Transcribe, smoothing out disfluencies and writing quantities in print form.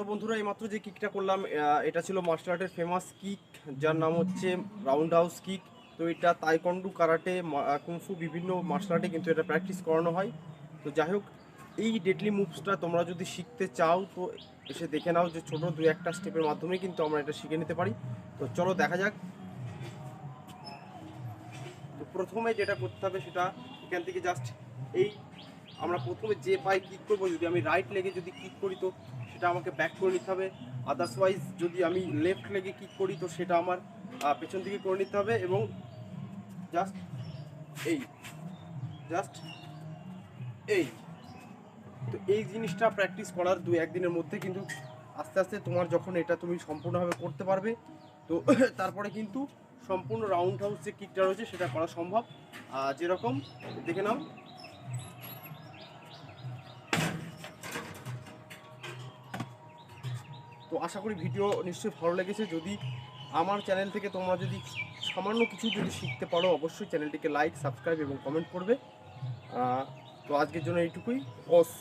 বন্ধুরা এইমাত্র যে কিকটা করলাম এটা ছিল মার্শাল আর্টের ফেমাস কিক, যার নাম হচ্ছে রাউন্ড হাউস কিক। তো এটা তাইকন্ডু, কারাটে, কুংফু বিভিন্ন মার্শাল আর্টে কিন্তু এটা প্র্যাকটিস করানো হয়। তো যাই হোক, এই ডেডলি মুভসটা তোমরা যদি শিখতে চাও তো এসে দেখে নাও, যে ছোটো দু একটা স্টেপের মাধ্যমে কিন্তু আমরা এটা শিখে নিতে পারি। তো চলো দেখা যাক। তো প্রথমে যেটা করতে হবে সেটা এখান থেকে জাস্ট এই আমরা প্রথমে যে পায়ে কিক করবো, যদি আমি রাইট লেগে যদি কিক করি তো সেটা আমাকে ব্যাক করে নিতে হবে। আদারওয়াইজ যদি আমি লেফট লেগে কিক করি তো সেটা আমার পেছন দিকে করে নিতে হবে। এবং জাস্ট এই জাস্ট এই তো এই জিনিসটা প্র্যাকটিস করার দু একদিনের মধ্যে কিন্তু আস্তে আস্তে তোমার যখন এটা তুমি সম্পূর্ণভাবে করতে পারবে তো তারপরে কিন্তু সম্পূর্ণ রাউন্ড হাউস যে কিকটা রয়েছে সেটা করা সম্ভব। যেরকম দেখে নাও। তো আশা করি ভিডিও নিশ্চয়ই ভালো লেগেছে। যদি আমার চ্যানেল থেকে তোমরা যদি সামান্য কিছু যদি শিখতে পারো, অবশ্যই চ্যানেলটিকে লাইক, সাবস্ক্রাইব এবং কমেন্ট করবে। তো আজকের জন্য এইটুকুই। অস